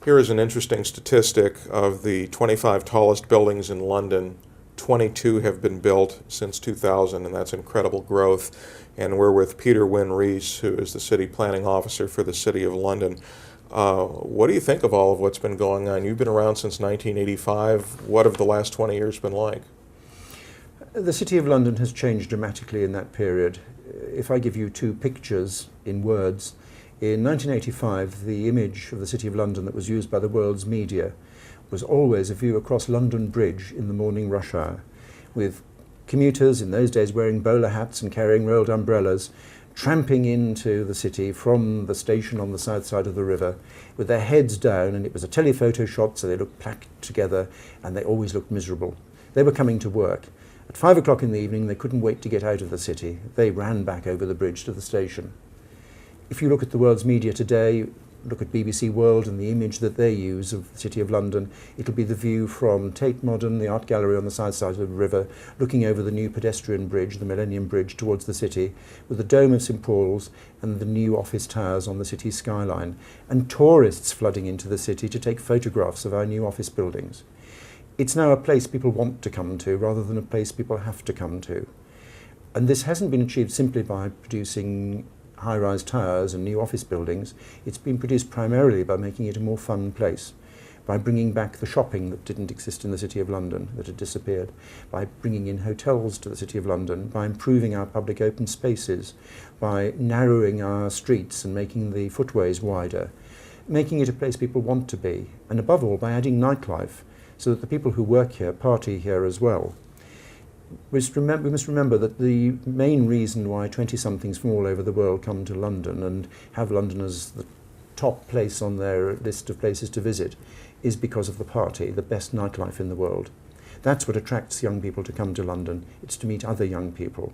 Here is an interesting statistic of the 25 tallest buildings in London. 22 have been built since 2000, and that's incredible growth. And we're with Wynne Rees, who is the City Planning Officer for the City of London. What do you think of all of what's been going on? You've been around since 1985. What have the last 20 years been like? The City of London has changed dramatically in that period. If I give you two pictures in words, in 1985, the image of the City of London that was used by the world's media was always a view across London Bridge in the morning rush hour, with commuters in those days wearing bowler hats and carrying rolled umbrellas, tramping into the city from the station on the south side of the river with their heads down, and it was a telephoto shot, so they looked packed together and they always looked miserable. They were coming to work. At 5 o'clock in the evening, they couldn't wait to get out of the city. They ran back over the bridge to the station. If you look at the world's media today, look at BBC World and the image that they use of the City of London, it'll be the view from Tate Modern, the art gallery on the south side of the river, looking over the new pedestrian bridge, the Millennium Bridge, towards the city, with the dome of St Paul's and the new office towers on the city's skyline, and tourists flooding into the city to take photographs of our new office buildings. It's now a place people want to come to rather than a place people have to come to. And this hasn't been achieved simply by producing high-rise towers and new office buildings. It's been produced primarily by making it a more fun place, by bringing back the shopping that didn't exist in the City of London, that had disappeared, by bringing in hotels to the City of London, by improving our public open spaces, by narrowing our streets and making the footways wider, making it a place people want to be, and above all by adding nightlife so that the people who work here party here as well. We must remember that the main reason why 20-somethings from all over the world come to London and have London as the top place on their list of places to visit is because of the party, the best nightlife in the world. That's what attracts young people to come to London. It's to meet other young people.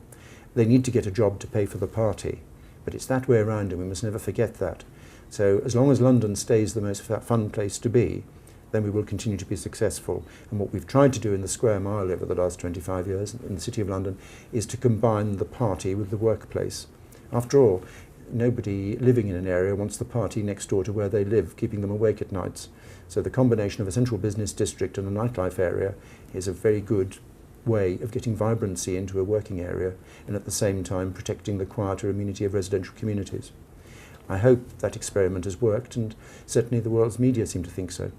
They need to get a job to pay for the party, but it's that way around, and we must never forget that. So as long as London stays the most fun place to be, then we will continue to be successful. And what we've tried to do in the square mile over the last 25 years in the City of London is to combine the party with the workplace. After all, nobody living in an area wants the party next door to where they live, keeping them awake at nights. So the combination of a central business district and a nightlife area is a very good way of getting vibrancy into a working area and at the same time protecting the quieter amenity of residential communities. I hope that experiment has worked, and certainly the world's media seem to think so.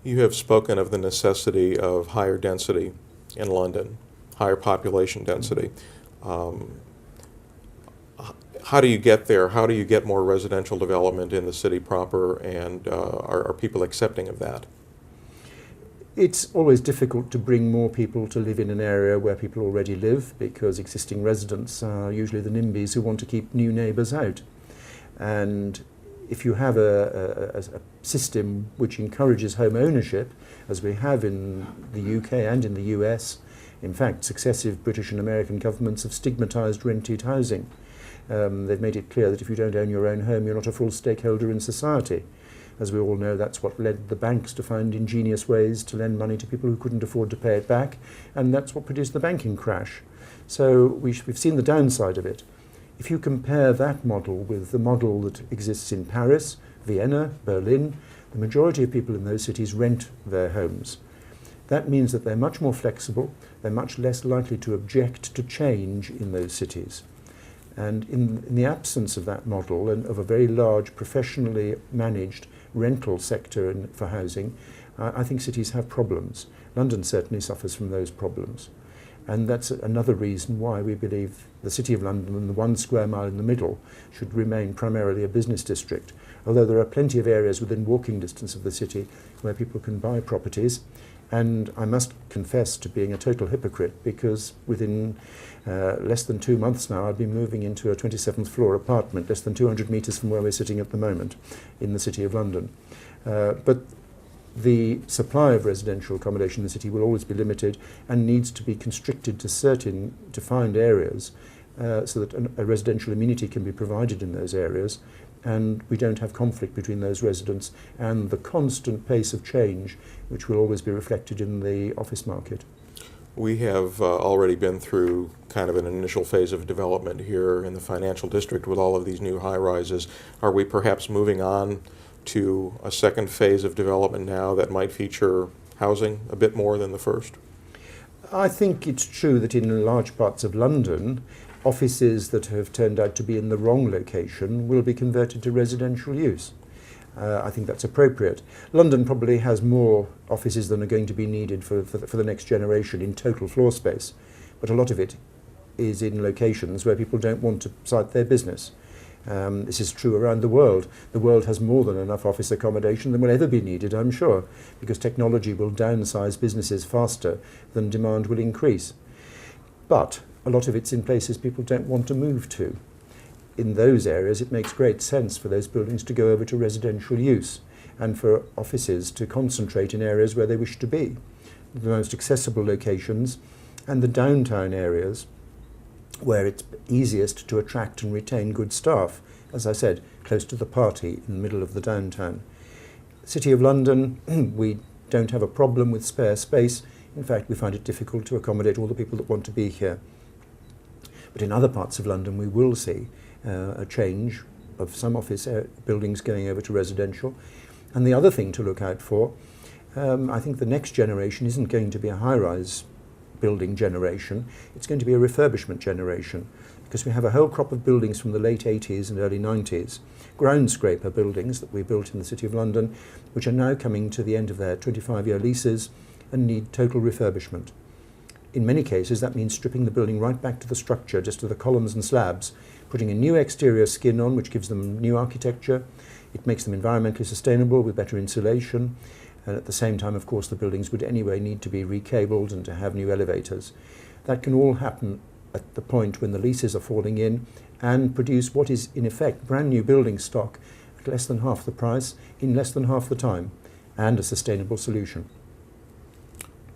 You have spoken of the necessity of higher density in London, higher population density. How do you get there? How do you get more residential development in the city proper, and are people accepting of that? It's always difficult to bring more people to live in an area where people already live, because existing residents are usually the NIMBYs who want to keep new neighbours out. And if you have a system which encourages home ownership, as we have in the UK and in the US, in fact, successive British and American governments have stigmatised rented housing. They've made it clear that if you don't own your own home, you're not a full stakeholder in society. As we all know, that's what led the banks to find ingenious ways to lend money to people who couldn't afford to pay it back, and that's what produced the banking crash. So we've seen the downside of it. If you compare that model with the model that exists in Paris, Vienna, Berlin, the majority of people in those cities rent their homes. That means that they're much more flexible, they're much less likely to object to change in those cities. And in the absence of that model and of a very large professionally managed rental sector for housing, I think cities have problems. London certainly suffers from those problems. And that's another reason why we believe the City of London and the 1 square mile in the middle should remain primarily a business district, although there are plenty of areas within walking distance of the city where people can buy properties. And I must confess to being a total hypocrite, because within less than 2 months now I'll be moving into a 27th floor apartment less than 200 metres from where we're sitting at the moment in the City of London. But the supply of residential accommodation in the city will always be limited and needs to be constricted to certain defined areas so that a residential amenity can be provided in those areas, and we don't have conflict between those residents and the constant pace of change which will always be reflected in the office market. We have already been through kind of an initial phase of development here in the financial district with all of these new high-rises. Are we perhaps moving on to a second phase of development now that might feature housing a bit more than the first? I think it's true that in large parts of London, offices that have turned out to be in the wrong location will be converted to residential use. I think that's appropriate. London probably has more offices than are going to be needed for the next generation in total floor space, but a lot of it is in locations where people don't want to site their business. This is true around the world. The world has more than enough office accommodation than will ever be needed, I'm sure, because technology will downsize businesses faster than demand will increase. But a lot of it's in places people don't want to move to. In those areas, it makes great sense for those buildings to go over to residential use and for offices to concentrate in areas where they wish to be, the most accessible locations and the downtown areas where it's easiest to attract and retain good staff, as I said, close to the party in the middle of the downtown. City of London, we don't have a problem with spare space. In fact, we find it difficult to accommodate all the people that want to be here. But in other parts of London, we will see a change of some office buildings going over to residential. And the other thing to look out for, I think the next generation isn't going to be a high-rise building generation, it's going to be a refurbishment generation, because we have a whole crop of buildings from the late 80s and early 90s, ground scraper buildings that we built in the City of London, which are now coming to the end of their 25-year leases and need total refurbishment. In many cases, that means stripping the building right back to the structure, just to the columns and slabs, putting a new exterior skin on, which gives them new architecture. It makes them environmentally sustainable with better insulation. And at the same time, of course, the buildings would anyway need to be recabled and to have new elevators. That can all happen at the point when the leases are falling in and produce what is, in effect, brand new building stock at less than half the price, in less than half the time, and a sustainable solution.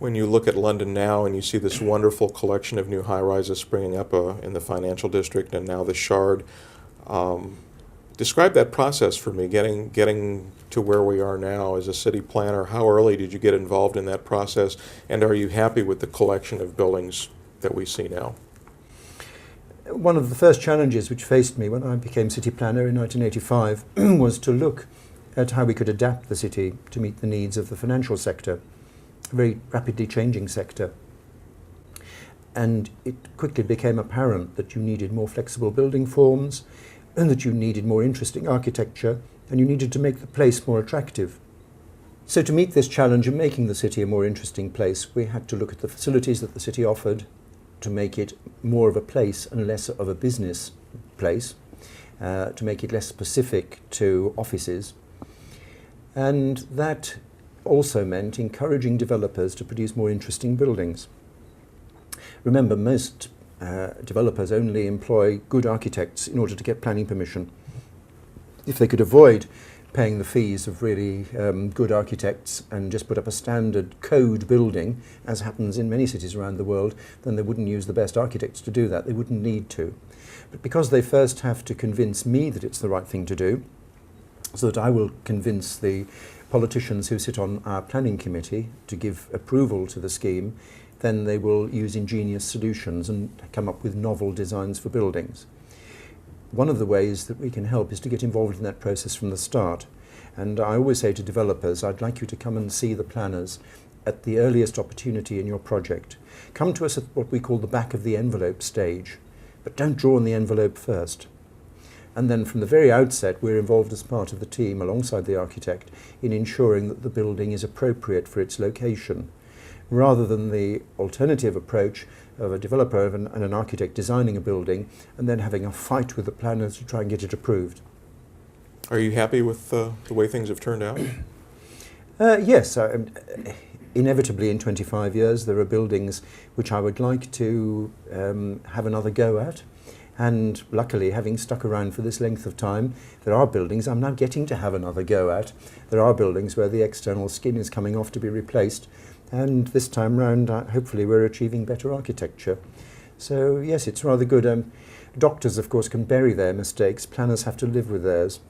When you look at London now and you see this wonderful collection of new high-rises springing up in the financial district and now the Shard, describe that process for me, getting to where we are now as a city planner. How early did you get involved in that process, and are you happy with the collection of buildings that we see now? One of the first challenges which faced me when I became city planner in 1985 was to look at how we could adapt the city to meet the needs of the financial sector, a very rapidly changing sector. And it quickly became apparent that you needed more flexible building forms and that you needed more interesting architecture and you needed to make the place more attractive. So to meet this challenge of making the city a more interesting place, we had to look at the facilities that the city offered to make it more of a place and less of a business place, to make it less specific to offices. And that also meant encouraging developers to produce more interesting buildings. Remember, most developers only employ good architects in order to get planning permission. If they could avoid paying the fees of really good architects and just put up a standard code building, as happens in many cities around the world, then they wouldn't use the best architects to do that. They wouldn't need to. But because they first have to convince me that it's the right thing to do, so that I will convince the politicians who sit on our planning committee to give approval to the scheme, then they will use ingenious solutions and come up with novel designs for buildings. One of the ways that we can help is to get involved in that process from the start. And I always say to developers, I'd like you to come and see the planners at the earliest opportunity in your project. Come to us at what we call the back of the envelope stage, but don't draw on the envelope first. And then from the very outset, we're involved as part of the team, alongside the architect, in ensuring that the building is appropriate for its location, rather than the alternative approach of a developer and an architect designing a building and then having a fight with the planners to try and get it approved. Are you happy with the way things have turned out? Yes. Inevitably, in 25 years, there are buildings which I would like to have another go at. And luckily, having stuck around for this length of time, there are buildings I'm now getting to have another go at. There are buildings where the external skin is coming off to be replaced. And this time round, hopefully, we're achieving better architecture. So, yes, it's rather good. Doctors, of course, can bury their mistakes. Planners have to live with theirs.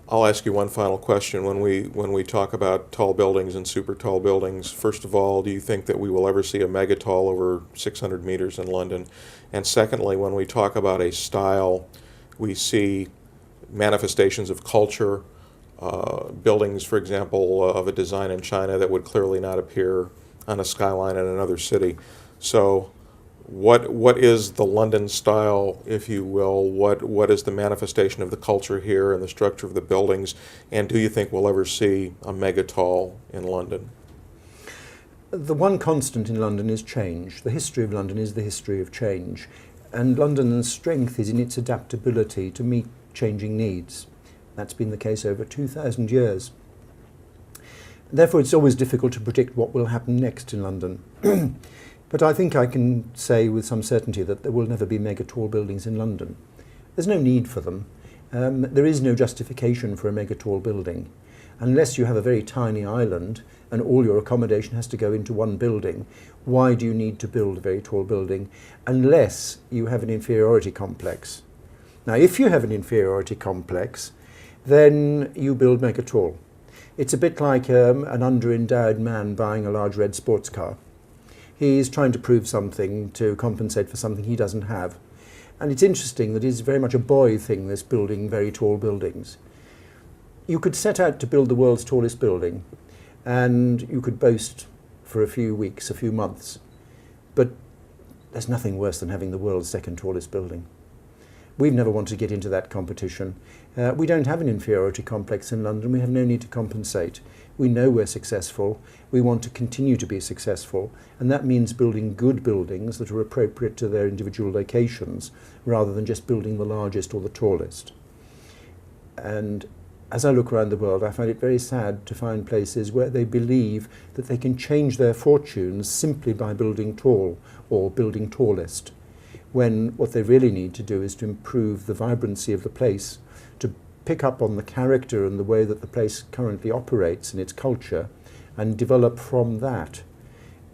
I'll ask you one final question. When we talk about tall buildings and super tall buildings, first of all, do you think that we will ever see a mega tall over 600 meters in London? And secondly, when we talk about a style, we see manifestations of culture, buildings, for example, of a design in China that would clearly not appear on a skyline in another city. So what is the London style, if you will? What is the manifestation of the culture here and the structure of the buildings? And do you think we'll ever see a megatall in London? The one constant in London is change. The history of London is the history of change. And London's strength is in its adaptability to meet changing needs. That's been the case over 2,000 years. Therefore, it's always difficult to predict what will happen next in London. But I think I can say with some certainty that there will never be mega tall buildings in London. There's no need for them. There is no justification for a mega tall building. Unless you have a very tiny island and all your accommodation has to go into one building, why do you need to build a very tall building? Unless you have an inferiority complex. Now, if you have an inferiority complex, then you build mega tall. It's a bit like an underendowed man buying a large red sports car. He's trying to prove something to compensate for something he doesn't have. And it's interesting that it's very much a boy thing, this building very tall buildings. You could set out to build the world's tallest building and you could boast for a few weeks, a few months, but there's nothing worse than having the world's second tallest building. We've never wanted to get into that competition. We don't have an inferiority complex in London. We have no need to compensate. We know we're successful. We want to continue to be successful. And that means building good buildings that are appropriate to their individual locations, rather than just building the largest or the tallest. And as I look around the world, I find it very sad to find places where they believe that they can change their fortunes simply by building tall or building tallest, when what they really need to do is to improve the vibrancy of the place, to pick up on the character and the way that the place currently operates in its culture, and develop from that.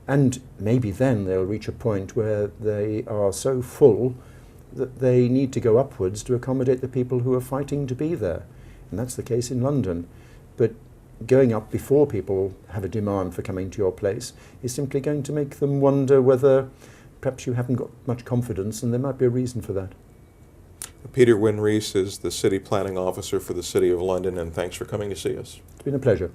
And maybe then they'll reach a point where they are so full that they need to go upwards to accommodate the people who are fighting to be there. And that's the case in London. But going up before people have a demand for coming to your place is simply going to make them wonder whether perhaps you haven't got much confidence, and there might be a reason for that. Peter Wynne Rees is the City Planning Officer for the City of London, and thanks for coming to see us. It's been a pleasure.